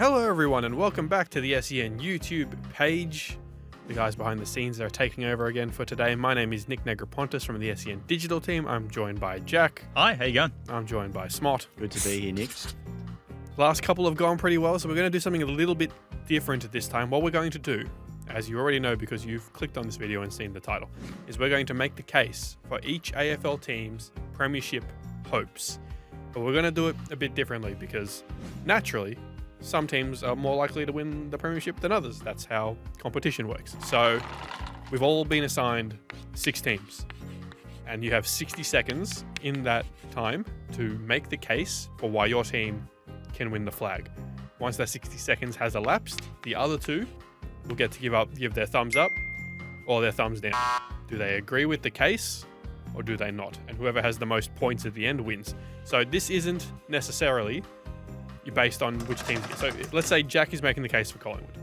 Hello everyone and welcome back to the SEN YouTube page. The guys behind the scenes are taking over again for today. My name is Nic Negrepontis from the SEN digital team. I'm joined by Jack. Hi, how you going? I'm joined by Smott. Good to be here, Nick. Last couple have gone pretty well, so we're going to do something a little bit different this time. What we're going to do, as you already know because you've clicked on this video and seen the title, is we're going to make the case for each AFL team's Premiership hopes. But we're going to do it a bit differently because, naturally, some teams are more likely to win the Premiership than others. That's how competition works. So we've all been assigned 6 teams. And you have 60 seconds in that time to make the case for why your team can win the flag. Once that 60 seconds has elapsed, the other 2 will get to give their thumbs up or their thumbs down. Do they agree with the case or do they not? And whoever has the most points at the end wins. So this isn't necessarily based on which teams get. So let's say Jack is making the case for Collingwood.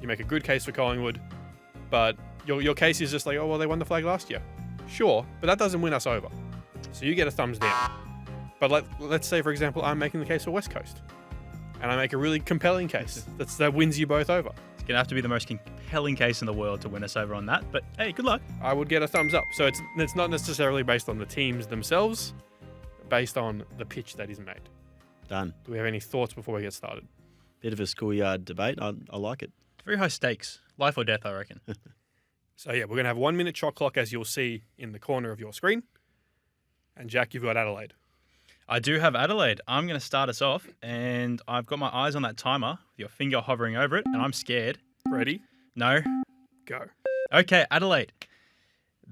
You make a good case for Collingwood, but your case is just like, oh, well, they won the flag last year. Sure, but that doesn't win us over. So you get a thumbs down. But let's say, for example, I'm making the case for West Coast. And I make a really compelling case that wins you both over. It's going to have to be the most compelling case in the world to win us over on that. But hey, good luck. I would get a thumbs up. So it's not necessarily based on the teams themselves, based on the pitch that is made. Done. Do we have any thoughts before we get started? Bit of a schoolyard debate. I like it. It's very high stakes. Life or death, I reckon. So yeah, we're going to have 1 minute shot clock as you'll see in the corner of your screen. And Jack, you've got Adelaide. I do have Adelaide. I'm going to start us off, and I've got my eyes on that timer, with your finger hovering over it, and I'm scared. Ready? No. Go. Okay, Adelaide.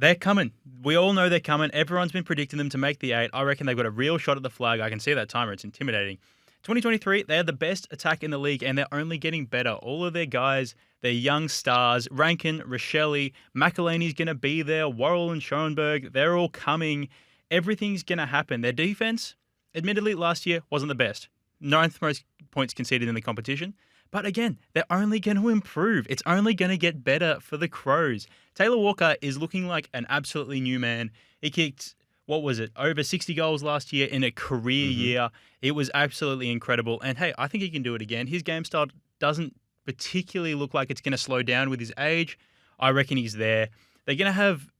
They're coming. We all know they're coming. Everyone's been predicting them to make the 8. I reckon they've got a real shot at the flag. I can see that timer. It's intimidating. 2023, they're the best attack in the league, and they're only getting better. All of their guys, their young stars, Rankin, Rochelle, McElhaney's going to be there, Worrell and Schoenberg, they're all coming. Everything's going to happen. Their defense, admittedly, last year wasn't the best. 9th most points conceded in the competition. But again, they're only going to improve. It's only going to get better for the Crows. Taylor Walker is looking like an absolutely new man. He kicked, over 60 goals last year in a career year. It was absolutely incredible. And hey, I think he can do it again. His game style doesn't particularly look like it's going to slow down with his age. I reckon he's there. They're going to have,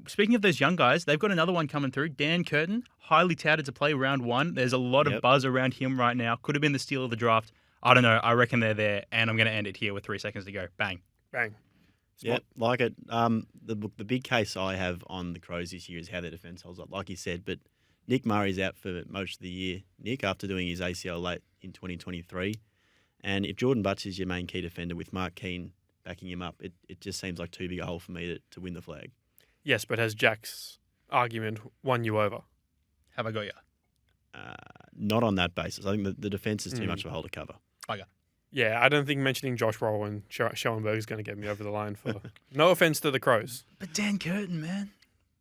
speaking of those young guys, they've got another one coming through. Dan Curtin, highly touted to play round 1. There's a lot of buzz around him right now. Could have been the steal of the draft. I don't know. I reckon they're there, and I'm going to end it here with 3 seconds to go. Bang. Bang. Yeah, like it. The big case I have on the Crows this year is how their defence holds up, like you said. But Nick Murray's out for most of the year, Nick, after doing his ACL late in 2023. And if Jordan Butch is your main key defender with Mark Keane backing him up, it just seems like too big a hole for me to win the flag. Yes, but has Jack's argument won you over? Have I got you? Not on that basis. I think the defence is too much of a hole to cover. I got. Yeah, I don't think mentioning Josh Worrell and Schoenberg is going to get me over the line. For no offense to the Crows. But Dan Curtin, man.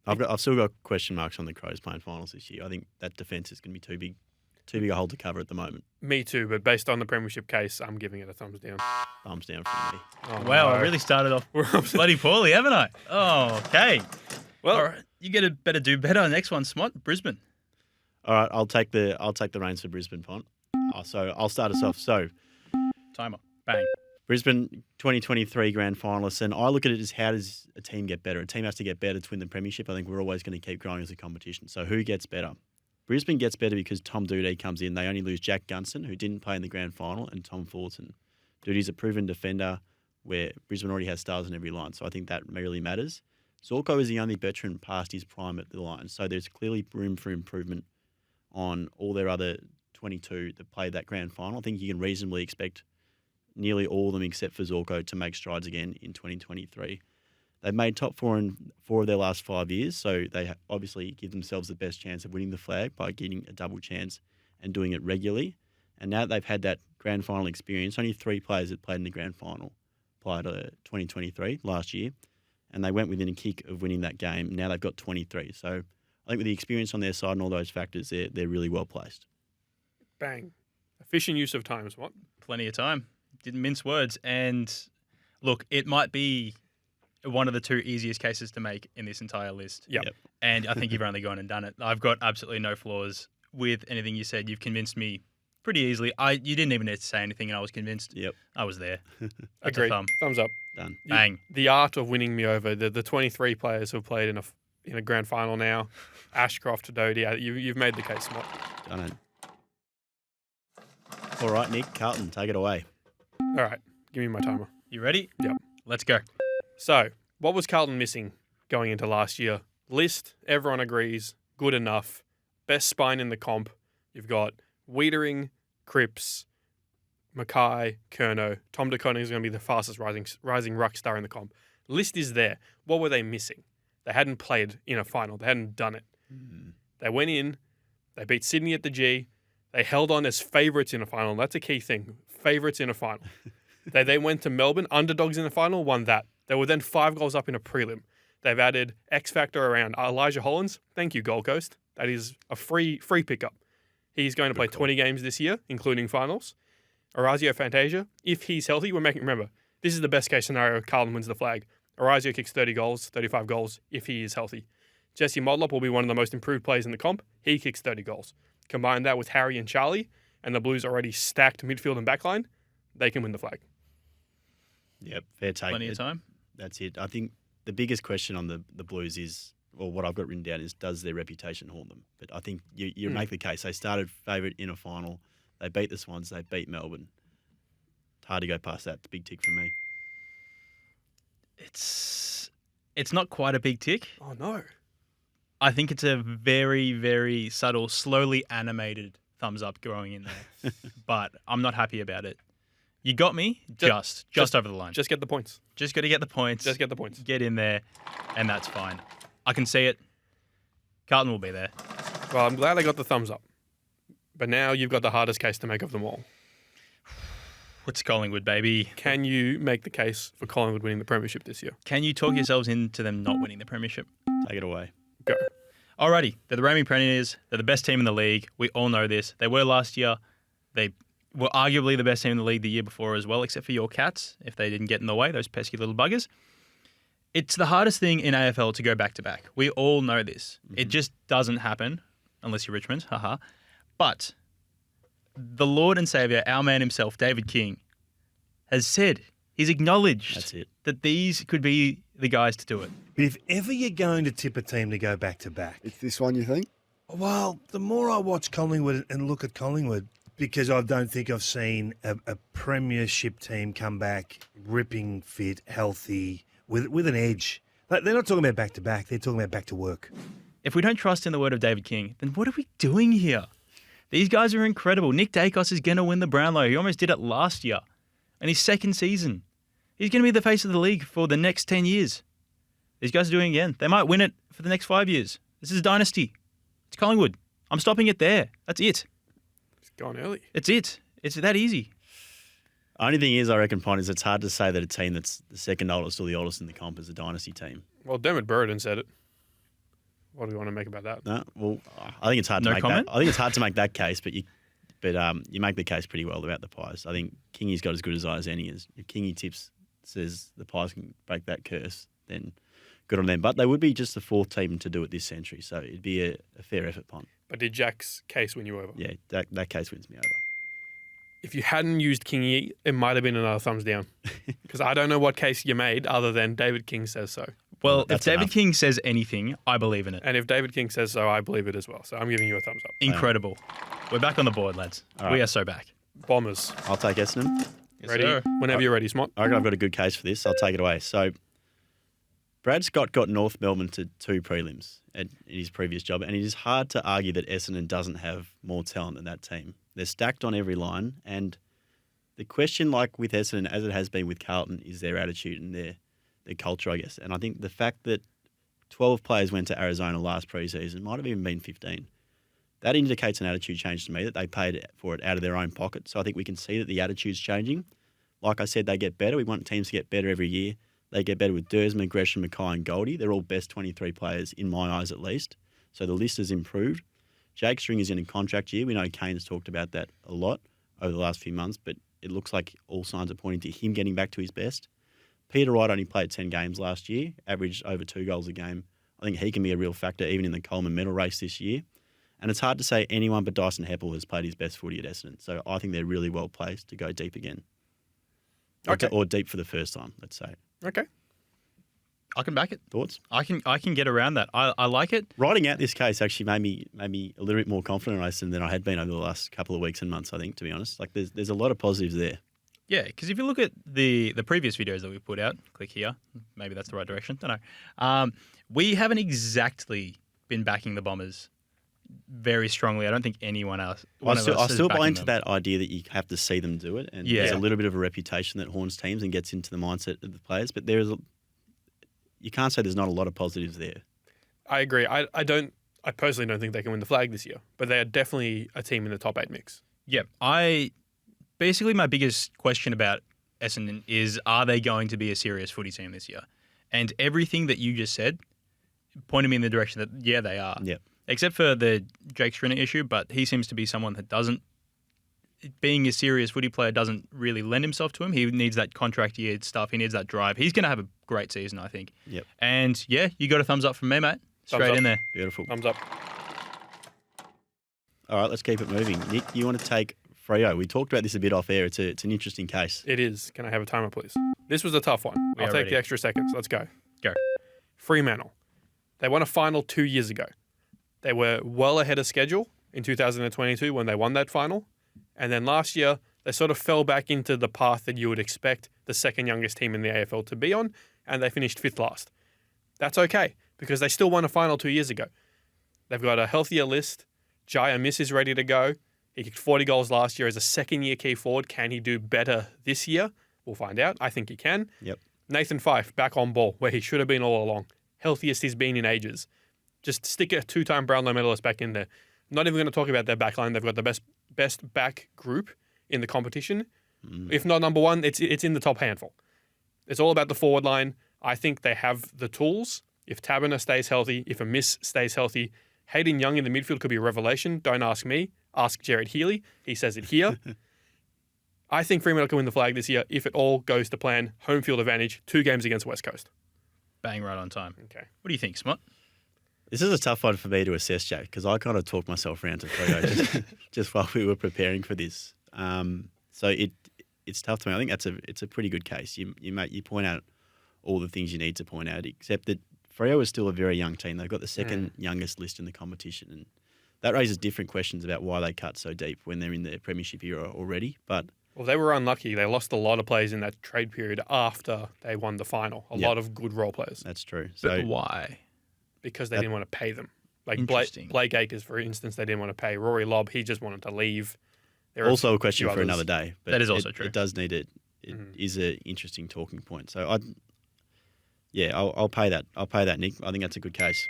I've still got question marks on the Crows playing finals this year. I think that defence is going to be too big a hole to cover at the moment. Me too, but based on the Premiership case, I'm giving it a thumbs down. Thumbs down from me. Oh, wow, no. I really started off bloody poorly, haven't I? Oh, okay. Well, all right. You better do better. Next one, Smott, Brisbane. All right, I'll take the reins for Brisbane, Pont. So I'll start us off. So, timer, bang. Brisbane 2023 grand finalists, and I look at it as how does a team get better? A team has to get better to win the Premiership. I think we're always going to keep growing as a competition. So who gets better? Brisbane gets better because Tom Doedee comes in. They only lose Jack Gunson, who didn't play in the grand final, and Tom Fulton. Doedee's a proven defender where Brisbane already has stars in every line, so I think that really matters. Zorko is the only veteran past his prime at the line, so there's clearly room for improvement on all their other 22 that played that grand final. I think you can reasonably expect nearly all of them except for Zorko to make strides again in 2023. They've made top 4 in 4 of their last 5 years, so they obviously give themselves the best chance of winning the flag by getting a double chance and doing it regularly. And now that they've had that grand final experience, only 3 players that played in the grand final prior to 2023 last year, and they went within a kick of winning that game. Now they've got 23. So I think with the experience on their side and all those factors, they're really well placed. Bang. Efficient use of time, Smott. Plenty of time. Didn't mince words. And look, it might be one of the 2 easiest cases to make in this entire list. Yep. And I think you've only gone and done it. I've got absolutely no flaws with anything you said. You've convinced me pretty easily. You didn't even need to say anything, and I was convinced. Yep. I was there. That's Agreed. a thumb. Thumbs up. Done. Bang. The art of winning me over. The 23 players who have played in a grand final now. Ashcroft, Doty. You've made the case, Mott. Done it. All right, Nick. Carlton, take it away. All right. Give me my timer. You ready? Yep. Let's go. So, what was Carlton missing going into last year? List, everyone agrees, good enough. Best spine in the comp. You've got Wiedering, Cripps, Mackay, Curnow. Tom DeConning is going to be the fastest rising ruck star in the comp. List is there. What were they missing? They hadn't played in a final. They hadn't done it. They went in. They beat Sydney at the G. They held on as favourites in a final. That's a key thing. Favourites in a final. They went to Melbourne, underdogs in the final, won that. They were then 5 goals up in a prelim. They've added X factor around Elijah Hollins. Thank you, Gold Coast. That is a free pickup. He's going to play 20 games this year, including finals. Orazio Fantasia, if he's healthy, remember, this is the best case scenario. Carlton wins the flag. Orazio kicks 30 goals, 35 goals, if he is healthy. Jesse Modlop will be one of the most improved players in the comp. He kicks 30 goals. Combine that with Harry and Charlie, and the Blues already stacked midfield and backline, they can win the flag. Yep, fair take. Plenty of time. That's it. I think the biggest question on the Blues is, or what I've got written down is, does their reputation haunt them? But I think you make the case. They started favourite in a final. They beat the Swans. They beat Melbourne. It's hard to go past that. It's a big tick for me. It's not quite a big tick. Oh, no. I think it's a very, very subtle, slowly animated thumbs up going in there. But I'm not happy about it. You got me just over the line. Just get the points. Just got to get the points. Just get the points. Get in there, and that's fine. I can see it. Carlton will be there. Well, I'm glad I got the thumbs up. But now you've got the hardest case to make of them all. It's Collingwood, baby. Can you make the case for Collingwood winning the Premiership this year? Can you talk yourselves into them not winning the Premiership? Take it away. Go. Alrighty, they're the reigning premiers. They're the best team in the league. We all know this. They were last year. They were arguably the best team in the league the year before as well, except for your Cats, if they didn't get in the way, those pesky little buggers. It's the hardest thing in AFL to go back-to-back. We all know this. It just doesn't happen, unless you're Richmond, haha. But the Lord and Saviour, our man himself, David King, has said, he's acknowledged That's it. that these could be the guys to do it. But if ever you're going to tip a team to go back-to-back, It's this one, you think? well, the more I watch Collingwood and look at Collingwood, because I don't think I've seen a premiership team come back ripping fit, healthy, with an edge. They're not talking about back-to-back. They're talking about back to work. If we don't trust in the word of David King, then what are we doing here? These guys are incredible. Nick Dacos is going to win the Brownlow. He almost did it last year in his second season. He's going to be the face of the league for the next 10 years. These guys are doing it again. They might win it for the next 5 years. This is a dynasty. It's Collingwood. I'm stopping it there. That's it. It's gone early. It's it. It's that easy. Only thing is, I reckon, Pont, is it's hard to say that a team that's the second oldest or the oldest in the comp is a dynasty team. Well, Dermot Burden said it. What do you want to make about that? No, well, I think it's hard to No make comment? that. I think it's hard to make that case, but you make the case pretty well about the Pies. I think Kingy's got as good as eye as any. If Kingy tips says the Pies can break that curse, then good on them. But they would be just the fourth team to do it this century, so it'd be a fair effort, Pont. But did Jack's case win you over? Yeah, that case wins me over. If you hadn't used Kingy, it might have been another thumbs down. Because I don't know what case you made other than David King says so. Well, if That's David enough. King says anything, I believe in it. And if David King says so, I believe it as well. So I'm giving you a thumbs up. Incredible. We're back on the board, lads. All right. We are so back. Bombers. I'll take Essendon. Ready? sir. Whenever you're ready, Smot. I reckon I've got a good case for this. I'll take it away. So, Brad Scott got North Melbourne to 2 prelims in his previous job, and it is hard to argue that Essendon doesn't have more talent than that team. They're stacked on every line, and the question, like with Essendon, as it has been with Carlton, is their attitude and their culture, I guess. And I think the fact that 12 players went to Arizona last preseason, might have even been 15. That indicates an attitude change to me, that they paid for it out of their own pocket. So I think we can see that the attitude's changing. Like I said, they get better. We want teams to get better every year. They get better with Dersman, Gresham, Mackay and Goldie. They're all best 23 players, in my eyes at least. So the list has improved. Jake String is in a contract year. We know Kane's talked about that a lot over the last few months, but it looks like all signs are pointing to him getting back to his best. Peter Wright only played 10 games last year, averaged over 2 goals a game. I think he can be a real factor even in the Coleman medal race this year. And it's hard to say anyone but Dyson Heppel has played his best footy at Essendon. So I think they're really well placed to go deep again. Okay. Or deep for the first time, let's say. Okay. I can back it. Thoughts? I can get around that. I like it. Writing out this case actually made me a little bit more confident in Essendon than I had been over the last couple of weeks and months, I think, to be honest. Like there's a lot of positives there. Yeah, because if you look at the previous videos that we put out, click here. Maybe that's the right direction. Don't know. We haven't exactly been backing the Bombers very strongly. I don't think anyone else. I still buy into them. that idea that you have to see them do it, and Yeah. there's a little bit of a reputation that haunts teams and gets into the mindset of the players. But you can't say there's not a lot of positives there. I agree. I personally don't think they can win the flag this year, but they are definitely a team in the top 8 mix. Yeah, basically my biggest question about Essendon is, are they going to be a serious footy team this year? And everything that you just said pointed me in the direction that, yeah, they are. Yep. Except for the Jake Stringer issue, but he seems to be someone that being a serious footy player doesn't really lend himself to him. He needs that contract year stuff. He needs that drive. He's going to have a great season, I think. Yep. And yeah, you got a thumbs up from me, mate. Thumbs Straight up. in there. Beautiful. Thumbs up. All right, let's keep it moving. Nick, you want to take Freo? We talked about this a bit off air. It's an interesting case. It is. Can I have a timer, please? This was a tough one. We I'll are take ready. the extra seconds. Let's go. Go. Fremantle. They won a final 2 years ago. They were well ahead of schedule in 2022 when they won that final. And then last year, they sort of fell back into the path that you would expect the second youngest team in the AFL to be on, and they finished 5th last. That's okay, because they still won a final 2 years ago. They've got a healthier list. Jai Amiss is ready to go. He kicked 40 goals last year as a second-year key forward. Can he do better this year? We'll find out. I think he can. Yep. Nathan Fyfe, back on ball, where he should have been all along. Healthiest he's been in ages. Just stick a 2-time Brownlow medalist back in there. Not even going to talk about their back line. They've got the best back group in the competition. If not number one, it's in the top handful. It's all about the forward line. I think they have the tools. If Taberner stays healthy, if Amiss stays healthy, Hayden Young in the midfield could be a revelation. Don't ask me. Ask Jared Healy. He says it here. I think Fremantle can win the flag this year if it all goes to plan. Home field advantage, 2 games against West Coast. Bang right on time. Okay. What do you think, Smot? This is a tough one for me to assess, Jack, because I kind of talked myself around to Freo just while we were preparing for this. So it's tough to me. I think it's a pretty good case. You point out all the things you need to point out, except that Freo is still a very young team. They've got the second youngest list in the competition, and that raises different questions about why they cut so deep when they're in the Premiership era already. But Well, they were unlucky. They lost a lot of players in that trade period after they won the final. A lot of good role players that's true. But So why? because they didn't want to pay them. Like Interesting. Blake Acres, for instance, they didn't want to pay. Rory Lobb, he just wanted to leave. There are also a question few for others. another day. But That is also it, true. It does need it. It is an interesting talking point. So I'll pay that. I'll pay that, Nick. I think that's a good case.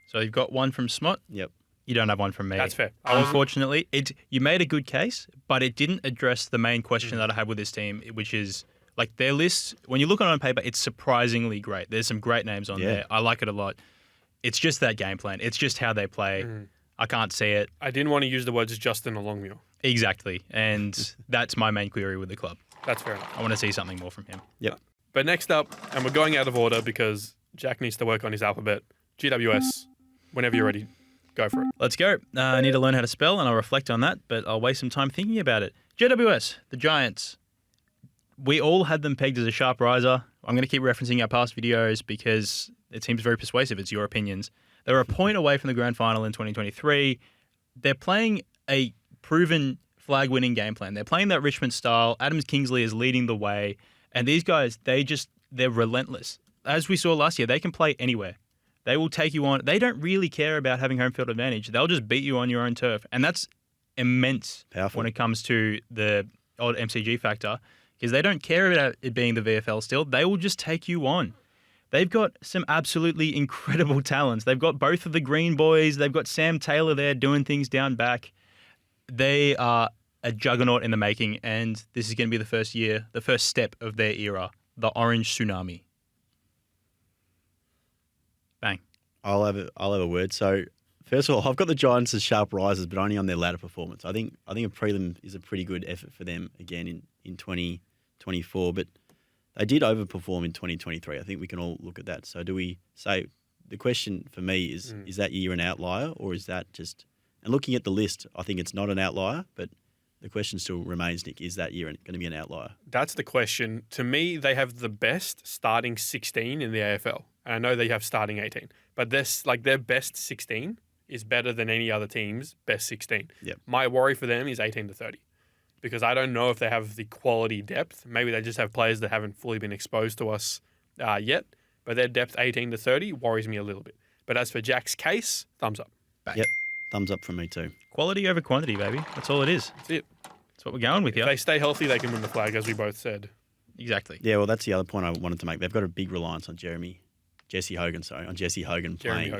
So you've got one from Smot. Yep. You don't have one from me. That's fair. Unfortunately, you made a good case, but it didn't address the main question that I had with this team, which is like their list. When you look on paper, it's surprisingly great. There's some great names on there. I like it a lot. It's just that game plan. It's just how they play. I can't see it. I didn't want to use the words Justin Longmuir. Exactly. And that's my main query with the club. That's fair enough. I want to see something more from him. Yep. But next up, and we're going out of order because Jack needs to work on his alphabet. GWS, whenever you're ready, go for it. Let's go. I need to learn how to spell, and I'll reflect on that, but I'll waste some time thinking about it. GWS, the Giants. We all had them pegged as a sharp riser. I'm going to keep referencing our past videos because it seems very persuasive. It's your opinions. They were a point away from the grand final in 2023. They're playing a proven flag-winning game plan. They're playing that Richmond style. Adams Kingsley is leading the way. And these guys, they're relentless. As we saw last year, they can play anywhere. They will take you on. They don't really care about having home field advantage. They'll just beat you on your own turf. And that's immense Powerful. when it comes to the old MCG factor because they don't care about it being the VFL still. They will just take you on. They've got some absolutely incredible talents. They've got both of the Green Boys. They've got Sam Taylor there doing things down back. They are a juggernaut in the making, and this is going to be the first step of their era, the Orange Tsunami. Bang. I'll have a word. So first of all, I've got the Giants as sharp risers, but only on their ladder performance. I think a prelim is a pretty good effort for them again in 2024, but they did overperform in 2023. I think we can all look at that. So do we say the question for me is that year an outlier, or is that just? And looking at the list, I think it's not an outlier, but the question still remains, Nick, is that year going to be an outlier? That's the question. To me, they have the best starting 16 in the AFL. And I know they have starting 18, but their best 16 is better than any other team's best 16. Yep. My worry for them is 18 to 30 because I don't know if they have the quality depth. Maybe they just have players that haven't fully been exposed to us yet, but their depth 18 to 30 worries me a little bit. But as for Jack's case, thumbs up. Bang. Yep, thumbs up from me too. Quality over quantity, baby. That's all it is. That's it. That's what we're going with If here. they stay healthy, they can win the flag, as we both said. Exactly. Yeah, well, that's the other point I wanted to make. They've got a big reliance on Jesse Hogan playing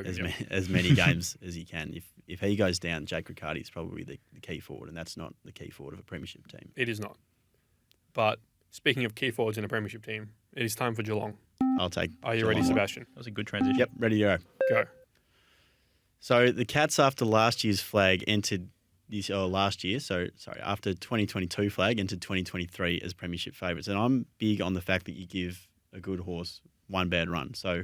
as many games as he can. If he goes down, Jake Riccardi is probably the key forward, and that's not the key forward of a premiership team. It is not. But speaking of key forwards in a premiership team, it is time for Geelong. I'll take. Are you ready, Geelong. Sebastian? That was a good transition. Yep, ready to go. Go. So the Cats, after last year's flag, entered after 2022 flag, entered 2023 as premiership favourites. And I'm big on the fact that you give a good horse one bad run. So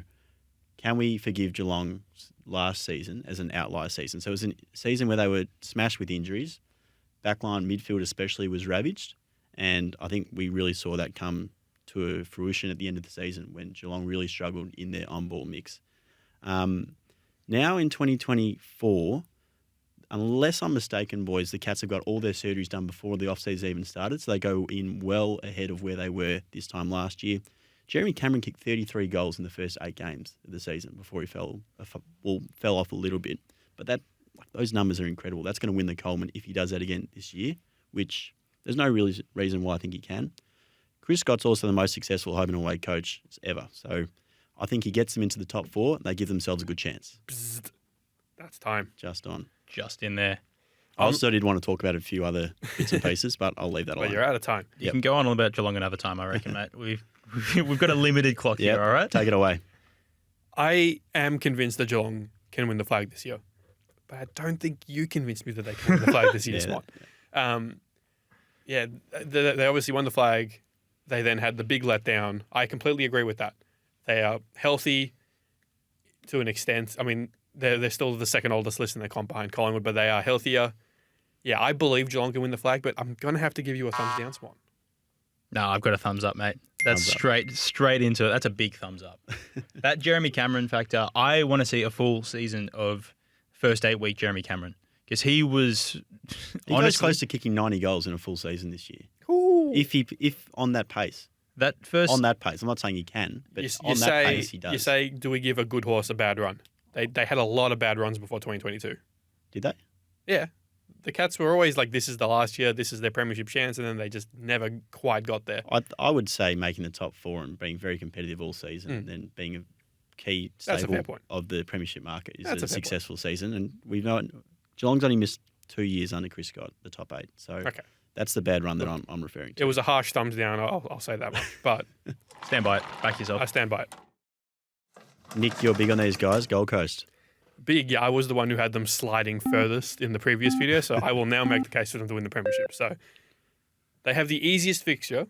can we forgive Geelong last season as an outlier season? So it was a season where they were smashed with injuries. Backline midfield especially was ravaged. And I think we really saw that come to fruition at the end of the season when Geelong really struggled in their on-ball mix. Now in 2024, unless I'm mistaken, boys, the Cats have got all their surgeries done before the off-season even started, so they go in well ahead of where they were this time last year. Jeremy Cameron kicked 33 goals in the first 8 games of the season before he fell off a little bit. But those numbers are incredible. That's going to win the Coleman if he does that again this year, which there's no real reason why I think he can. Chris Scott's also the most successful home and away coach ever, so I think he gets them into the top 4 and they give themselves a good chance. Bzzzt. That's time. Just in there. I also did want to talk about a few other bits and pieces, but I'll leave that alone. But you're out of time. You can go on about Geelong another time, I reckon, mate. We've got a limited clock here, all right? Take it away. I am convinced that Geelong can win the flag this year, but I don't think you convinced me that they can win the flag this year, Smart. They obviously won the flag. They then had the big letdown. I completely agree with that. They are healthy to an extent. I mean, they're still the second oldest list in their comp behind Collingwood, but they are healthier. Yeah, I believe Geelong can win the flag, but I'm going to have to give you a thumbs down, Swan. No, I've got a thumbs up, mate. That's straight into it. That's a big thumbs up. That Jeremy Cameron factor, I want to see a full season of first 8-week Jeremy Cameron because he was He goes close to kicking 90 goals in a full season this year. Ooh. If on that pace. On that pace. I'm not saying he can, but on that pace he does. You say, do we give a good horse a bad run? They had a lot of bad runs before 2022. Did they? Yeah. The Cats were always like, this is the last year, this is their premiership chance, and then they just never quite got there. I would say making the top 4 and being very competitive all season and then being a key staple of the premiership market is a successful season. And we've known Geelong's only missed 2 years under Chris Scott, the top 8. So that's the bad run that I'm referring to. It was a harsh thumbs down, I'll say that much. But stand by it. Back yourself. I stand by it. Nick, you're big on these guys, Gold Coast. Big, yeah. I was the one who had them sliding furthest in the previous video, so I will now make the case for them to win the premiership. So they have the easiest fixture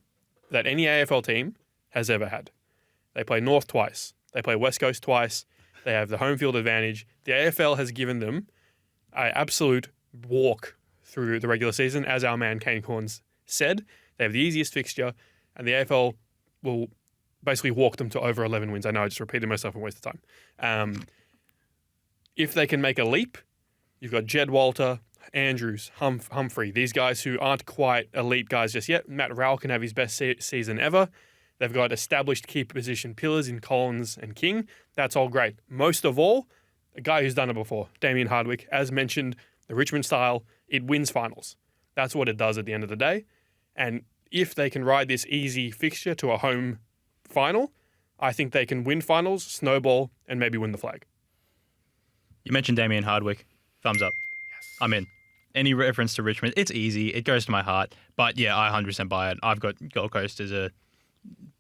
that any AFL team has ever had. They play North twice. They play West Coast twice. They have the home field advantage. The AFL has given them an absolute walk through the regular season, as our man Kane Corns said. They have the easiest fixture, and the AFL will basically walk them to over 11 wins. I know I just repeated myself and wasted time. If they can make a leap, you've got Jed Walter, Andrews, Humphrey, these guys who aren't quite elite guys just yet. Matt Rowell can have his best season ever. They've got established key position pillars in Collins and King. That's all great. Most of all, a guy who's done it before, Damien Hardwick. As mentioned, the Richmond style, it wins finals. That's what it does at the end of the day. And if they can ride this easy fixture to a home final, I think they can win finals, snowball, and maybe win the flag. You mentioned Damien Hardwick. Thumbs up. Yes. I'm in. Any reference to Richmond, it's easy. It goes to my heart. But yeah, I 100% buy it. I've got Gold Coast as a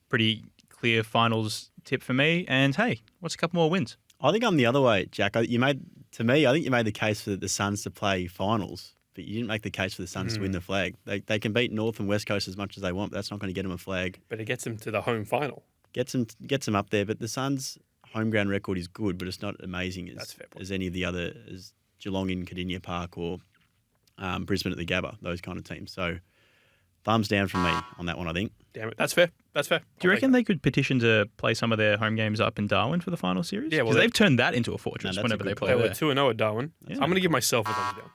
pretty clear finals tip for me. And hey, what's a couple more wins? I think I'm the other way, Jack. I think you made the case for the Suns to play finals, but you didn't make the case for the Suns to win the flag. They can beat North and West Coast as much as they want, but that's not going to get them a flag. But it gets them to the home final. Gets them up there. But the Suns, home ground record is good, but it's not amazing That's fair point. as any of the other, as Geelong in Cardinia Park or Brisbane at the Gabba, those kind of teams. So thumbs down from me on that one, I think. Damn it. That's fair. That's fair. Do you reckon they could petition to play some of their home games up in Darwin for the final series? Yeah, well, because they've turned that into a fortress that's a whenever good they play They were there. 2-0 at Darwin. Yeah. I'm going to give myself a thumbs down.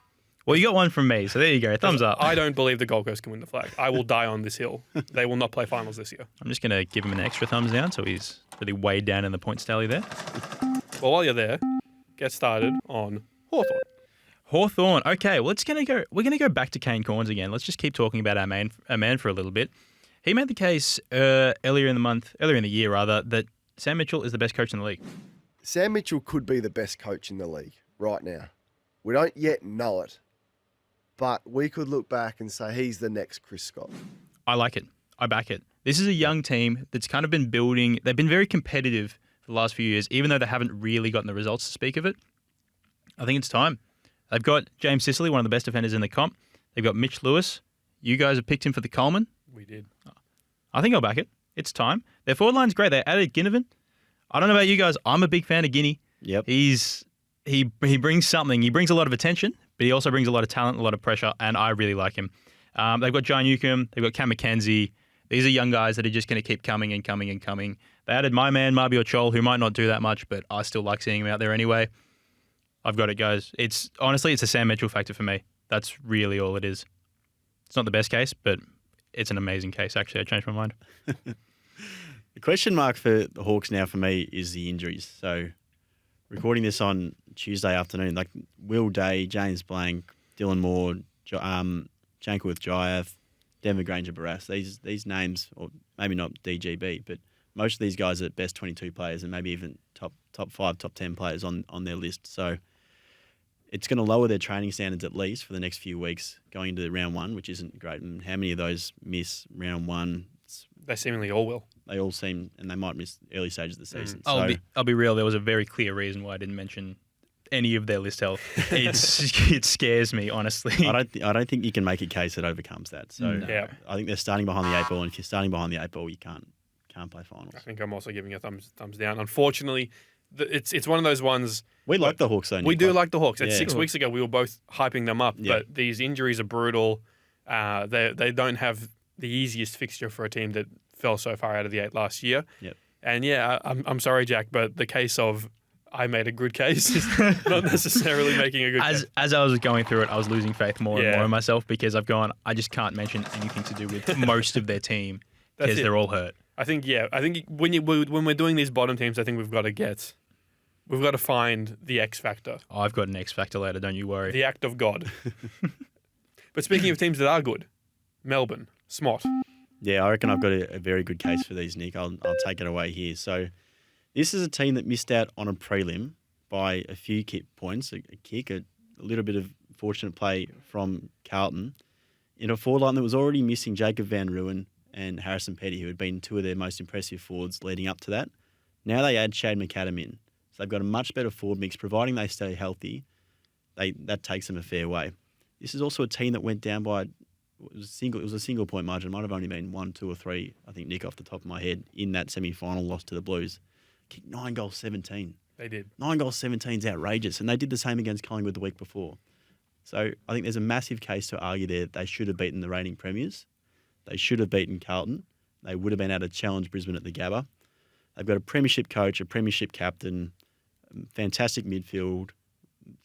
Well, you got one from me, so there you go. Thumbs up. I don't believe the Gold Coast can win the flag. I will die on this hill. They will not play finals this year. I'm just going to give him an extra thumbs down, so he's really weighed down in the points tally there. Well, while you're there, get started on Hawthorn. Hawthorn. Okay, well, we're gonna go back to Kane Corns again. Let's just keep talking about our man for a little bit. He made the case earlier in the year that Sam Mitchell is the best coach in the league. Sam Mitchell could be the best coach in the league right now. We don't yet know it, but we could look back and say he's the next Chris Scott. I like it. I back it. This is a young team that's kind of been building. They've been very competitive for the last few years, even though they haven't really gotten the results to speak of it. I think it's time. They've got James Sicily, one of the best defenders in the comp. They've got Mitch Lewis. You guys have picked him for the Coleman. We did. I think I'll back it. It's time. Their forward line's great. They added Ginnivan. I don't know about you guys. I'm a big fan of Guinea. Yep. He brings something. He brings a lot of attention, but he also brings a lot of talent, a lot of pressure, and I really like him. They've got John Newcomb. They've got Cam McKenzie. These are young guys that are just going to keep coming and coming and coming. They added my man, Mabior Chol, who might not do that much, but I still like seeing him out there anyway. I've got it, guys. It's a Sam Mitchell factor for me. That's really all it is. It's not the best case, but it's an amazing case, actually. I changed my mind. The question mark for the Hawks now for me is the injuries. So recording this on Tuesday afternoon, like Will Day, James Blank, Dylan Moore, Jankovic Jaiv, Denver Granger Barras, these names, or maybe not DGB, but most of these guys are best 22 players and maybe even top 5, top 10 players on their list. So it's going to lower their training standards at least for the next few weeks going into round one, which isn't great. And how many of those miss round one? They seemingly all will. They all seem, and they might miss early stages of the season. I'll be real. There was a very clear reason why I didn't mention any of their list health. It scares me, honestly. I don't think you can make a case that overcomes that. So Yeah. I think they're starting behind the 8 ball, and if you're starting behind the 8 ball, you can't play finals. I think I'm also giving a thumbs down. Unfortunately, it's one of those ones. We like the Hawks, though. We Nick. do like the Hawks. And Yeah. 6 weeks ago, we were both hyping them up, Yeah. but these injuries are brutal. They don't have the easiest fixture for a team that fell so far out of the 8 last year. Yep. And yeah, I'm sorry, Jack, but the case of I made a good case is not necessarily making a good case. As I was going through it, I was losing faith more and Yeah. more in myself because I've gone, I just can't mention anything to do with most of their team That's because it. they're all hurt. I think when we're doing these bottom teams, I think we've got to find the X factor, I've got an X factor later, don't you worry. the act of God. But speaking of teams that are good, Melbourne, Smot. Yeah, I reckon I've got a very good case for these, Nick. I'll take it away here. So this is a team that missed out on a prelim by a few points, a kick, a little bit of fortunate play from Carlton, in a forward line that was already missing Jacob Van Ruin and Harrison Petty, who had been two of their most impressive forwards leading up to that. Now they add Chad McAdam in. So they've got a much better forward mix, providing they stay healthy. That takes them a fair way. This is also a team that went down by it was a single point margin. It might have only been 1, 2 or 3, I think, Nick, off the top of my head, in that semi-final loss to the Blues. Kicked 9 goals, 17. They did. 9 goals, 17 is outrageous. And they did the same against Collingwood the week before. So I think there's a massive case to argue there. They should have beaten the reigning premiers. They should have beaten Carlton. They would have been able to challenge Brisbane at the Gabba. They've got a premiership coach, a premiership captain, fantastic midfield.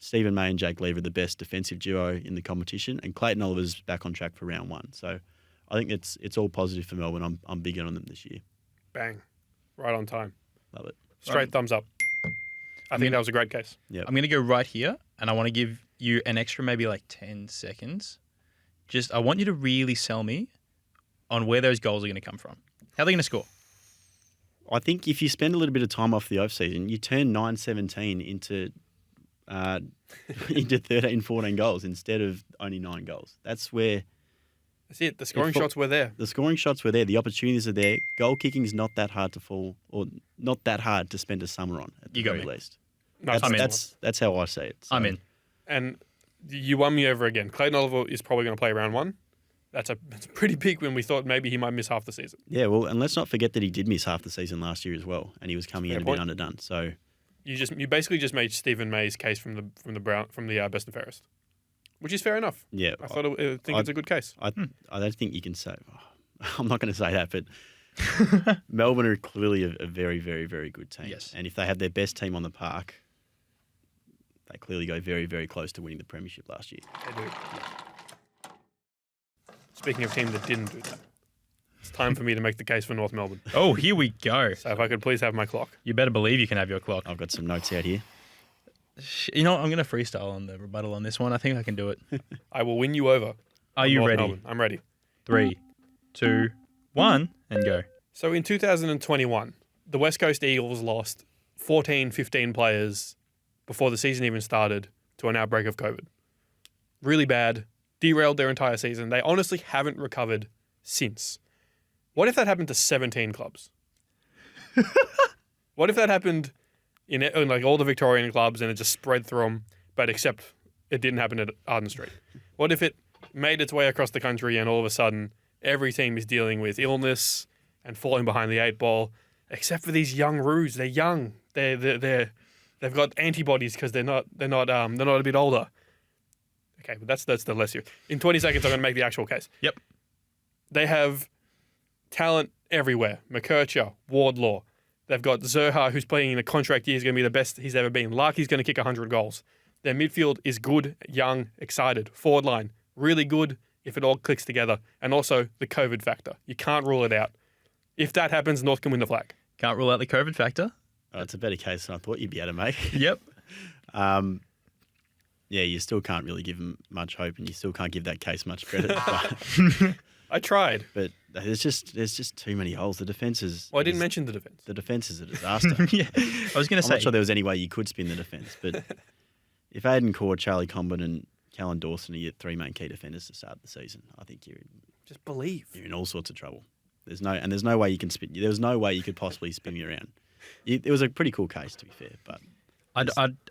Stephen May and Jake Lever, the best defensive duo in the competition, and Clayton Oliver's back on track for round one. So I think it's all positive for Melbourne. I'm big on them this year. Bang. Right on time. Love it. Straight thumbs up. I think that was a great case. Yep. I'm going to go right here, and I want to give you an extra maybe like 10 seconds. I want you to really sell me on where those goals are going to come from. How are they going to score? I think if you spend a little bit of time off the off-season, you turn 9-17 into 13, 14 goals instead of only 9 goals. That's where That's it. The scoring shots were there. the scoring shots were there. The opportunities are there. Goal kicking is not that hard to fall, or not that hard to spend a summer on, at the You got very me. least. No, That's how I see it. So, I'm in. And you won me over again. Clayton Oliver is probably going to play round one. That's a pretty big when we thought maybe he might miss half the season. Yeah, well, and let's not forget that he did miss half the season last year as well, and he was coming Fair in a point. bit underdone. So You basically just made Stephen May's case from the best and fairest, which is fair enough. yeah, I think it's a good case. I don't think you can say. I'm not going to say that, but Melbourne are clearly a very, very, very good team. Yes. And if they have their best team on the park, they clearly go very, very close to winning the Premiership last year. They do. Speaking of team that didn't do that, it's time for me to make the case for North Melbourne. Oh, here we go. So if I could please have my clock. You better believe you can have your clock. I've got some notes out here. You know what? I'm going to freestyle on the rebuttal on this one. I think I can do it. I will win you over. Are on you North ready? Melbourne. I'm ready. 3, 2, 1, and go. So in 2021, the West Coast Eagles lost 14, 15 players before the season even started to an outbreak of COVID. Really bad. Derailed their entire season. They honestly haven't recovered since. What if that happened to 17 clubs? What if that happened in like all the Victorian clubs and it just spread through them, but except it didn't happen at Arden Street? What if it made its way across the country and all of a sudden every team is dealing with illness and falling behind the 8 ball, except for these young Roos? They're young. They've got antibodies because they're not a bit older. Okay, but that's the less you. In 20 seconds, I'm going to make the actual case. Yep. They have talent everywhere. McKercher, Wardlaw. They've got Zerha, who's playing in a contract year, is going to be the best he's ever been. Larky's going to kick 100 goals. Their midfield is good, young, excited. Forward line, really good if it all clicks together. And also the COVID factor. You can't rule it out. If that happens, North can win the flag. Can't rule out the COVID factor. Oh, it's a better case than I thought you'd be able to make. Yep. Yeah, you still can't really give them much hope, and you still can't give that case much credit. I tried. But there's just too many holes. The defence is. Well, I didn't mention the defence. The defence is a disaster. Yeah. I was going to I'm say. not sure there was any way you could spin the defence, but if Aiden Core, Charlie Comben, and Callan Dawson are your 3 main key defenders to start the season, I think Just believe. you're in all sorts of trouble. There's no way you can spin. There was no way you could possibly spin me around. It was a pretty cool case, to be fair, but.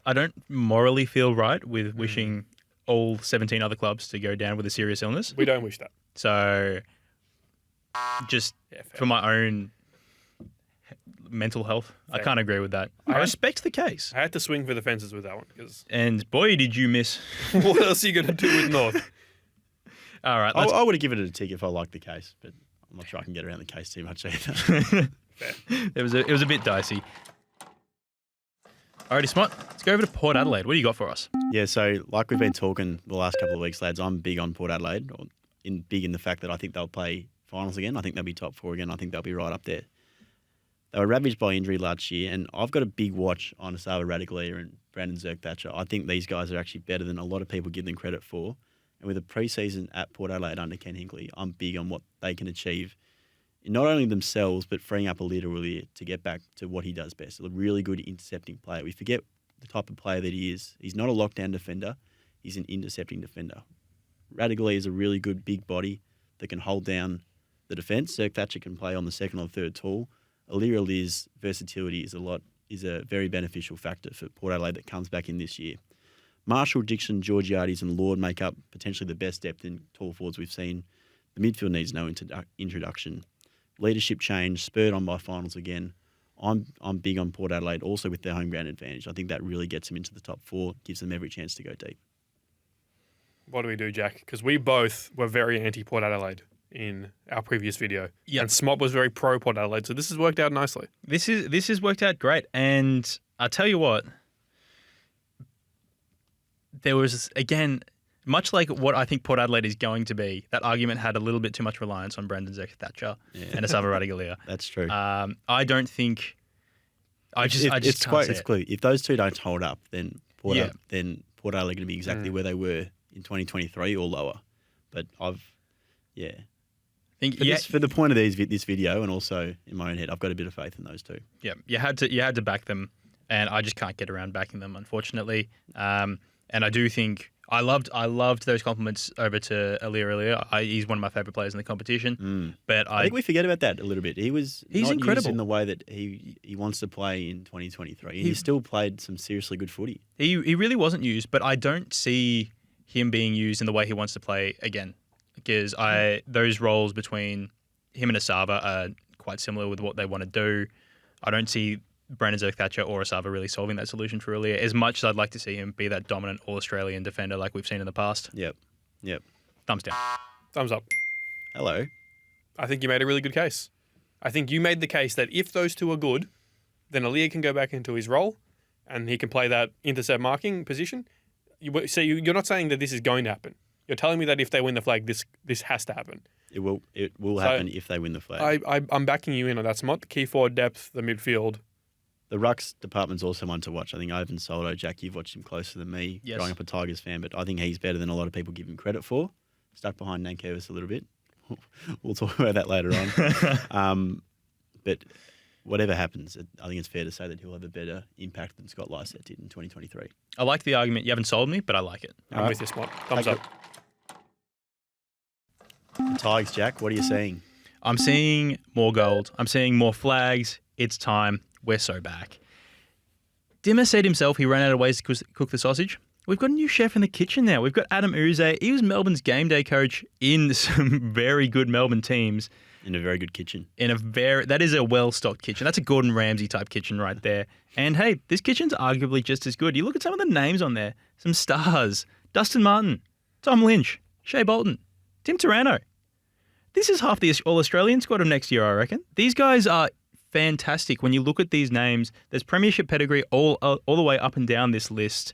I don't morally feel right with wishing all 17 other clubs to go down with a serious illness. We don't wish that. So, just Yeah, fair. for my own mental health, I Fair. can't agree with that. I Alright. respect the case. I had to swing for the fences with that one because And boy, did you miss. what else are you going to do with North? All right, I would have given it a tick if I liked the case, but I'm not sure I can get around the case too much either. it was a bit dicey. Alrighty, Smart. Let's go over to Port Adelaide. What do you got for us? Yeah, so like we've been talking the last couple of weeks, lads, I'm big on Port Adelaide, big in the fact that I think they'll play finals again. I think they'll be top 4 again. I think they'll be right up there. They were ravaged by injury last year, and I've got a big watch on Asava Radaglia and Brandon Zerk-Thatcher. I think these guys are actually better than a lot of people give them credit for. And with a pre-season at Port Adelaide under Ken Hinkley, I'm big on what they can achieve in not only themselves, but freeing up a leader really to get back to what he does best. A really good intercepting player. We forget the type of player that he is. He's not a lockdown defender. He's an intercepting defender. Radaglia is a really good big body that can hold down the defence. Zerk-Thatcher can play on the second or third tall. Alira Liz versatility is a very beneficial factor for Port Adelaide that comes back in this year. Marshall, Dixon, Georgiades and Lord make up potentially the best depth in tall forwards we've seen. The midfield needs no introduction. Leadership change, spurred on by finals again. I'm big on Port Adelaide, also with their home ground advantage. I think that really gets them into the top 4, gives them every chance to go deep. What do we do, Jack? Because we both were very anti-Port Adelaide in our previous video. Yep. And Smop was very pro-Port Adelaide, so this has worked out nicely. This has worked out great, and I tell you what, there was again, much like what I think Port Adelaide is going to be, that argument had a little bit too much reliance on Brandon Zerk-Thatcher and Asava Radaglia. That's true. I don't think. I just it's can't see it's it. clear. If those two don't hold up, then Port Yeah. Adelaide are going to be exactly where they were in 2023 or lower. But Think, for the point of this video, and also in my own head, I've got a bit of faith in those two. Yeah, you had to back them, and I just can't get around backing them, unfortunately. And I do think I loved those compliments over to Alir earlier. He's one of my favourite players in the competition. But I think we forget about that a little bit. He's not incredible used in the way that he wants to play in 2023. And he still played some seriously good footy. He really wasn't used, but I don't see him being used in the way he wants to play again. because those roles between him and Asava are quite similar with what they want to do. I don't see Brandon Zerk-Thatcher or Asava really solving that solution for Ilya, as much as I'd like to see him be that dominant All-Australian defender like we've seen in the past. Yep. Thumbs down. Thumbs up. Hello. I think you made a really good case. I think you made the case that if those two are good, then Ilya can go back into his role and he can play that intercept marking position. You're not saying that this is going to happen. You're telling me that if they win the flag, this has to happen. It will happen if they win the flag. I'm backing you in on that. Smot, the key forward depth, the midfield. The rucks department's also one to watch. I think Ivan Soldo, Jack, you've watched him closer than me, growing up a Tigers fan, but I think he's better than a lot of people give him credit for. Stuck behind Nankervis a little bit. We'll talk about that later on. But whatever happens, I think it's fair to say that he'll have a better impact than Scott Lysett did in 2023. I like the argument. You haven't sold me, but I like it. I'm with you, Smot. Thumbs up. The Tigers, Jack, what are you seeing? I'm seeing more gold. I'm seeing more flags. It's time. We're so back. Dimmer said himself he ran out of ways to cook the sausage. We've got a new chef in the kitchen now. We've got Adam Uze. He was Melbourne's game day coach in some very good Melbourne teams. In a very good kitchen. That is a well-stocked kitchen. That's a Gordon Ramsay type kitchen right there. And hey, this kitchen's arguably just as good. You look at some of the names on there. Some stars. Dustin Martin, Tom Lynch, Shea Bolton, Tim Taranto. This is half the All-Australian squad of next year, I reckon. These guys are fantastic. When you look at these names, there's Premiership pedigree all the way up and down this list.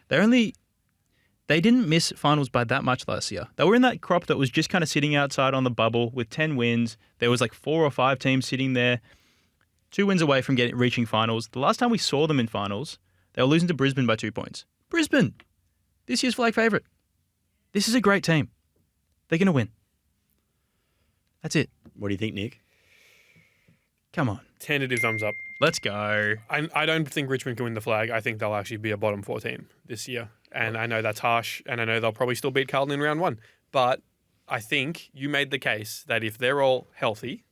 They didn't miss finals by that much last year. They were in that crop that was just kind of sitting outside on the bubble with 10 wins. There was like 4 or 5 teams sitting there, 2 wins away from reaching finals. The last time we saw them in finals, they were losing to Brisbane by 2 points. Brisbane, this year's flag favourite. This is a great team. They're going to win. That's it. What do you think, Nick? Come on. Tentative thumbs up. Let's go. I don't think Richmond can win the flag. I think they'll actually be a bottom 4 team this year. And I know that's harsh, and I know they'll probably still beat Carlton in round 1. But I think you made the case that if they're all healthy,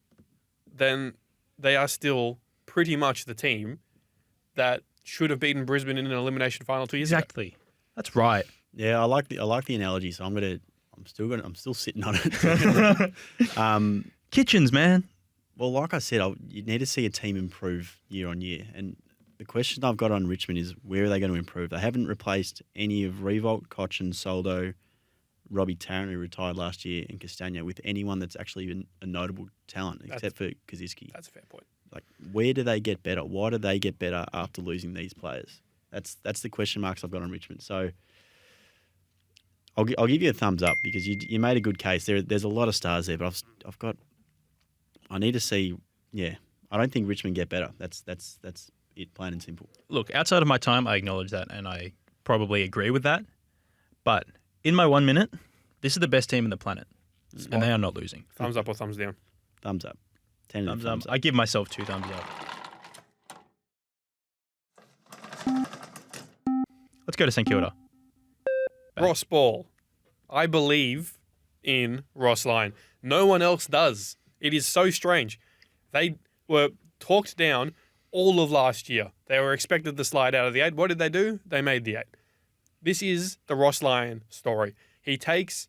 then they are still pretty much the team that should have beaten Brisbane in an elimination final 2 years ago. Exactly. That's right. Yeah, I like the analogy, so I'm still sitting on it. Kitchens, man. Well, like I said, you need to see a team improve year on year. And the question I've got on Richmond is, where are they going to improve? They haven't replaced any of Revolt, Cochin, Soldo, Robbie Tarrant, who retired last year, and Castagna with anyone that's actually a notable talent, except for Kaczynski. That's a fair point. Like, where do they get better? Why do they get better after losing these players? That's the question marks I've got on Richmond. So I'll give you a thumbs up because you made a good case. There's a lot of stars there, but I need to see. Yeah, I don't think Richmond get better. That's it, plain and simple. Look, outside of my time, I acknowledge that, and I probably agree with that. But in my 1 minute, this is the best team on the planet, and they are not losing. Thumbs up or thumbs down? Thumbs up. Thumbs up. I give myself 2 thumbs up. Let's go to St Kilda. Ross Ball. I believe in Ross Lyon. No one else does. It is so strange. They were talked down all of last year. They were expected to slide out of the 8. What did they do? They made the 8. This is the Ross Lyon story. He takes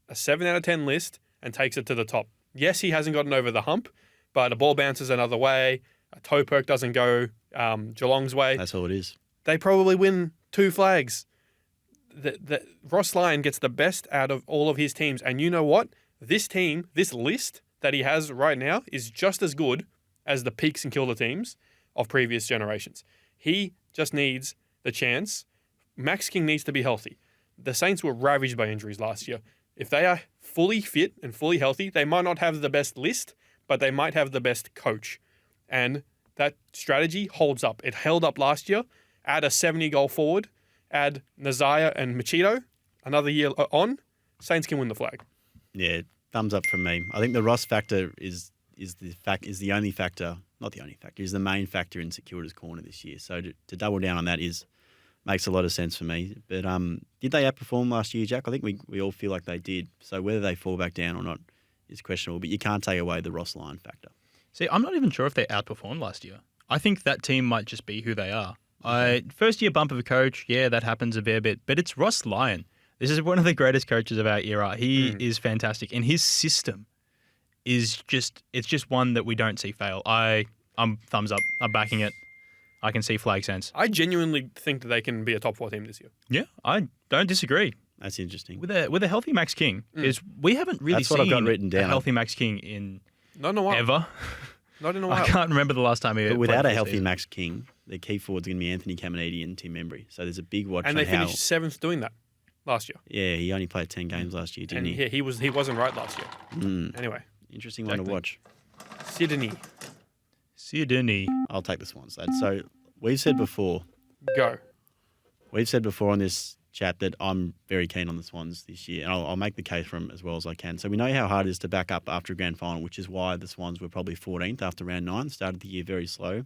a 7 out of 10 list and takes it to the top. Yes, he hasn't gotten over the hump, but a ball bounces another way. A toe perk doesn't go Geelong's way. That's all it is. They probably win 2 flags. Ross Lyon gets the best out of all of his teams. And you know what? This team, this list that he has right now is just as good as the Peaks and Kilda teams of previous generations. He just needs the chance. Max King needs to be healthy. The Saints were ravaged by injuries last year. If they are fully fit and fully healthy, they might not have the best list, but they might have the best coach. And that strategy holds up. It held up last year. Add a 70-goal forward. Add Nazaya and Machito. Another year on. Saints can win the flag. Yeah, thumbs up from me. I think the Ross factor is the only factor, not the only factor, is the main factor in St Kilda's corner this year. So to double down on that makes a lot of sense for me. But did they outperform last year, Jack? I think we all feel like they did. So whether they fall back down or not is questionable. But you can't take away the Ross Lyon factor. See, I'm not even sure if they outperformed last year. I think that team might just be who they are. First year bump of a coach, yeah, that happens a fair bit. But it's Ross Lyon. This is one of the greatest coaches of our era. He is fantastic, and his system is it's just one that we don't see fail. I'm thumbs up. I'm backing it. I can see flag sense. I genuinely think that they can be a top 4 team this year. Yeah, I don't disagree. That's interesting. With a healthy Max King, because we haven't really That's what I've got written a down. healthy Max King in Not in a while. ever. Not in a while. I can't remember the last time he. But without played a full healthy season. Max King, the key forwards are going to be Anthony Caminiti and Tim Embry. So there's a big watch And on they how. finished 7th doing that last year. Yeah, he only played 10 games last year, didn't And he? he wasn't right last year. Anyway, Interesting one to Exactly. watch. Sydney, Sydney. I'll take the Swans, lad. So we've said before go. on this chat that I'm very keen on the Swans this year, and I'll make the case for them as well as I can. So we know how hard it is to back up after a grand final, which is why the Swans were probably 14th after round 9. Started the year very slow,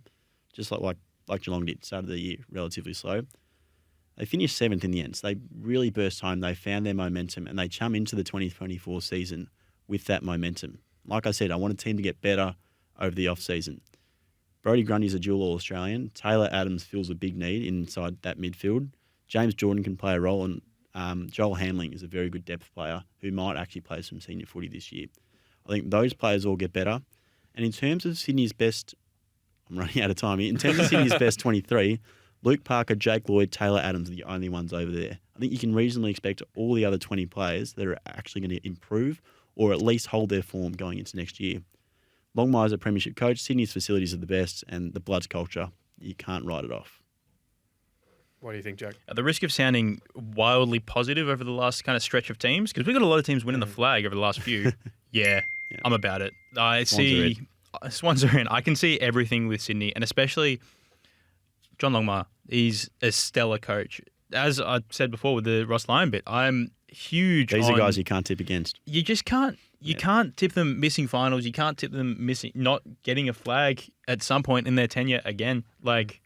just like Geelong did. Started the year relatively slow. They finished 7th in the end, so they really burst home. They found their momentum, and they chum into the 2024 season with that momentum. Like I said, I want a team to get better over the off-season. Brodie Grundy's a dual All-Australian. Taylor Adams fills a big need inside that midfield. James Jordan can play a role, and Joel Handling is a very good depth player who might actually play some senior footy this year. I think those players all get better. And in terms of Sydney's best, I'm running out of time here. In terms of Sydney's best 23, Luke Parker, Jake Lloyd, Taylor Adams are the only ones over there. I think you can reasonably expect all the other 20 players that are actually going to improve or at least hold their form going into next year. Longmire's a premiership coach. Sydney's facilities are the best, and the Bloods culture, you can't write it off. What do you think, Jack? At the risk of sounding wildly positive over the last kind of stretch of teams, because we've got a lot of teams winning the flag over the last few. Yeah, I'm about it. I see Swans are in. I can see everything with Sydney, and especially John Longmire. He's a stellar coach. As I said before with the Ross Lyon bit, I'm huge These on... are guys you can't tip against. You just can't. You can't tip them missing finals. You can't tip them not getting a flag at some point in their tenure again. Like,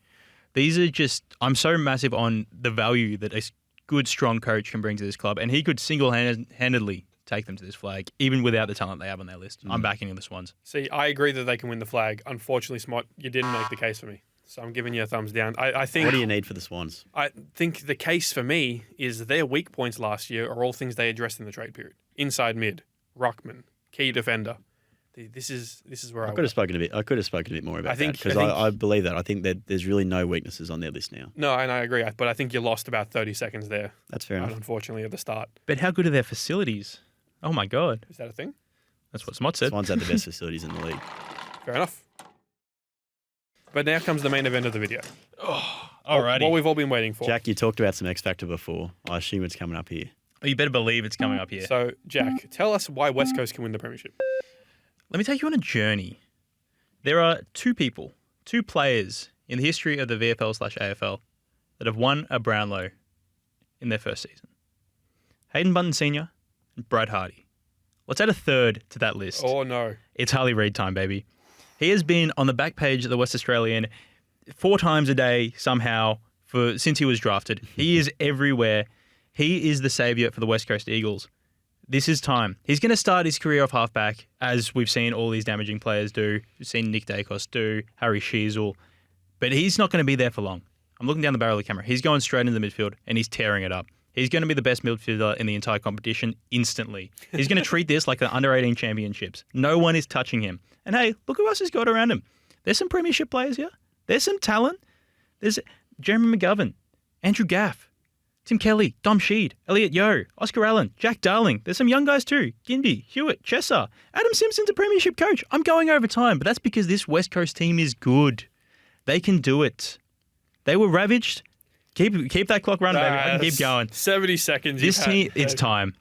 these are just... I'm so massive on the value that a good, strong coach can bring to this club, and he could single-handedly take them to this flag, even without the talent they have on their list. I'm backing the Swans. See, I agree that they can win the flag. Unfortunately, Smot, you didn't make the case for me. So I'm giving you a thumbs down. I think... What do you need for the Swans? I think the case for me is their weak points last year are all things they addressed in the trade period. Inside mid, ruckman, key defender. This is where I could have spoken a bit more about that because I believe that. I think that there's really no weaknesses on their list now. No, and I agree. But I think you lost about 30 seconds there. That's fair enough. Unfortunately, at the start. But how good are their facilities? Oh, my God. Is that a thing? That's what Smot said. Swans have the best facilities in the league. Fair enough. But now comes the main event of the video. Alrighty. What we've all been waiting for. Jack, you talked about some X Factor before. I assume it's coming up here. Oh, you better believe it's coming up here. So, Jack, tell us why West Coast can win the Premiership. Let me take you on a journey. There are two players in the history of the VFL/AFL that have won a Brownlow in their first season. Hayden Bunton Sr. and Brad Hardy. Let's add a third to that list. Oh, no. It's Harley Reid time, baby. He has been on the back page of the West Australian 4 times a day somehow since he was drafted. He is everywhere. He is the saviour for the West Coast Eagles. This is time. He's going to start his career off halfback, as we've seen all these damaging players do. We've seen Nick Dacos do, Harry Sheasel. But he's not going to be there for long. I'm looking down the barrel of the camera. He's going straight into the midfield, and he's tearing it up. He's going to be the best midfielder in the entire competition instantly. He's going to treat this like the under-18 championships. No one is touching him. And hey, look who else he's got around him. There's some premiership players here. There's some talent. There's Jeremy McGovern, Andrew Gaff, Tim Kelly, Dom Sheed, Elliot Yeo, Oscar Allen, Jack Darling. There's some young guys too. Gindy, Hewitt, Chesser. Adam Simpson's a premiership coach. I'm going over time, but that's because this West Coast team is good. They can do it. They were ravaged. Keep that clock running, baby. I can keep going. 70 seconds. This team, it's time.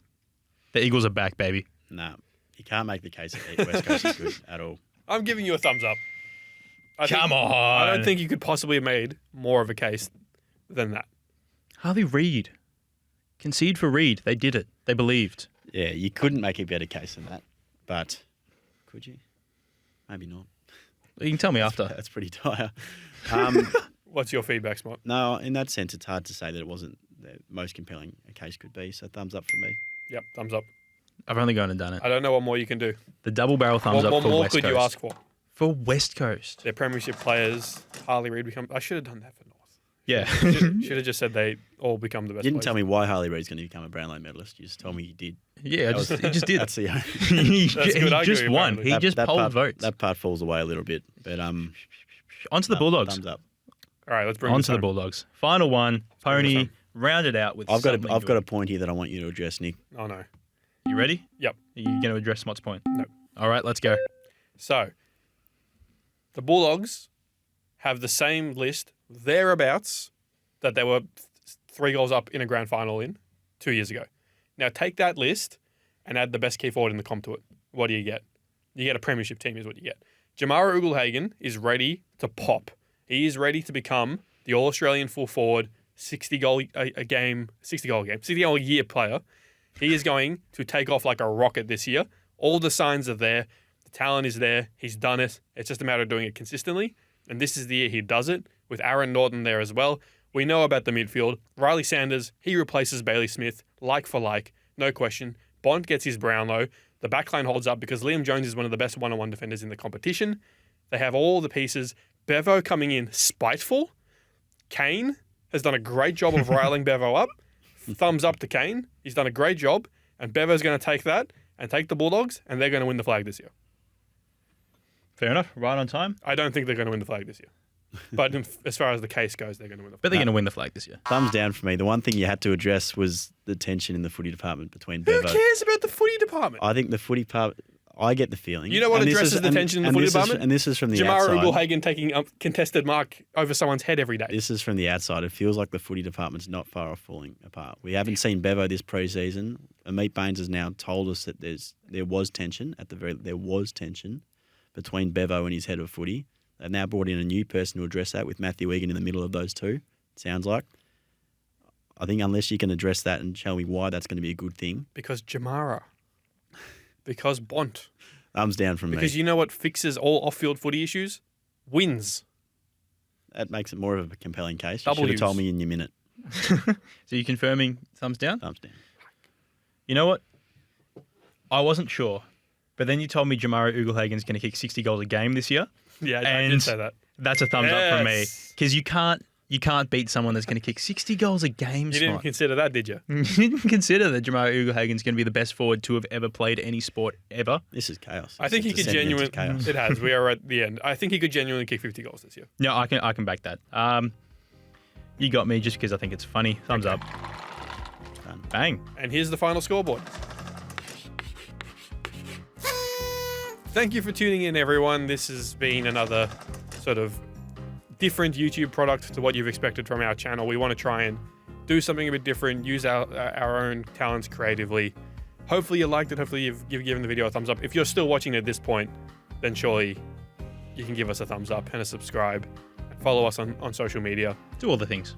The Eagles are back, baby. No, you can't make the case that West Coast is good at all. I'm giving you a thumbs up. Come on. I don't think you could possibly have made more of a case than that. Harley Reid. Concede for Reid. They did it. They believed. Yeah, you couldn't make a better case than that. But could you? Maybe not. You can tell me after. That's pretty dire. What's your feedback, Smart? No, in that sense, it's hard to say that it wasn't the most compelling a case could be. So thumbs up for me. Yep, thumbs up. I've only gone and done it. I don't know what more you can do. The double barrel thumbs up What for more West could Coast. you ask for? For West Coast. Their premiership players, Harley Reid become... I should have done that for North. Yeah. Should have just said they all become the best. You didn't players. tell me why Harley Reid's going to become a Brownlow medalist. You just told me he did. Yeah, he just did. That's the he That's good he arguing, just won. apparently. He just that polled part, votes. That part falls away a little bit, but Onto the Bulldogs. Thumbs up. All right, let's bring Onto this the home. Bulldogs. Final one. bring this Pony home. rounded out with. I've got something a good. point here that I want you to address, Nick. Oh no. You ready? Yep. Are you going to address Smott's point? No. All right, let's go. So, the Bulldogs have the same list thereabouts that they were 3 goals up in a grand final in 2 years ago. Now take that list and add the best key forward in the comp to it. What do you get? You get a premiership team is what you get. Jamara Ugle-Hagan is ready to pop. He is ready to become the All-Australian full forward, 60 goal a year player. He is going to take off like a rocket this year. All the signs are there. The talent is there. He's done it. It's just a matter of doing it consistently. And this is the year he does it with Aaron Norton there as well. We know about the midfield. Riley Sanders, he replaces Bailey Smith, like for like, no question. Bond gets his Brownlow. The backline holds up because Liam Jones is one of the best one-on-one defenders in the competition. They have all the pieces. Bevo coming in spiteful. Kane has done a great job of riling Bevo up. Thumbs up to Kane. He's done a great job. And Bevo's going to take that and take the Bulldogs, and they're going to win the flag this year. Fair enough. Right on time. I don't think they're going to win the flag this year. But as far as the case goes, they're going to win the But flag. they're going to win the flag this year. Thumbs down for me. The one thing you had to address was the tension in the footy department between Who Bevo. cares about the footy department? I think the footy part. I get the feeling. You know what and this addresses is- the tension in the and footy this is- department? And this is from the Jamara outside. Ugle-Hagan taking a contested mark over someone's head every day. This is from the outside. It feels like the footy department's not far off falling apart. We haven't seen Bevo this pre-season. Amit Baines has now told us that there was tension between Bevo and his head of footy. They've now brought in a new person to address that with Matthew Egan in the middle of those two. It sounds like. I think unless you can address that and tell me why that's going to be a good thing. Because Jamara. Because Bont. Thumbs down from Because me. you know what fixes all off-field footy issues? Wins. That makes it more of a compelling case. You Double should have told use. me in your minute. So you confirming thumbs down? Thumbs down. You know what? I wasn't sure. But then you told me Jamara Ugle-Hagan's going to kick 60 goals a game this year. Yeah, I And did say that. That's a thumbs up from me. Yes. Because you can't beat someone that's going to kick 60 goals a game, You didn't Smart. consider that, did you? You didn't consider that Jamara Ugle-Hagan's going to be the best forward to have ever played any sport ever. This is chaos. I think he It's could descending into genuinely... chaos. It has. We are at the end. I think he could genuinely kick 50 goals this year. No, I can back that. You got me just because I think it's funny. Thumbs up. Done. Bang. And here's the final scoreboard. Thank you for tuning in, everyone. This has been another sort of different YouTube product to what you've expected from our channel. We want to try and do something a bit different, use our own talents creatively. Hopefully you liked it. Hopefully you've given the video a thumbs up. If you're still watching at this point, then surely you can give us a thumbs up and a subscribe. And follow us on social media. Do all the things.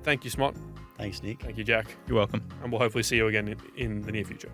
Thank you, Smot. Thanks, Nick. Thank you, Jack. You're welcome. And we'll hopefully see you again in the near future.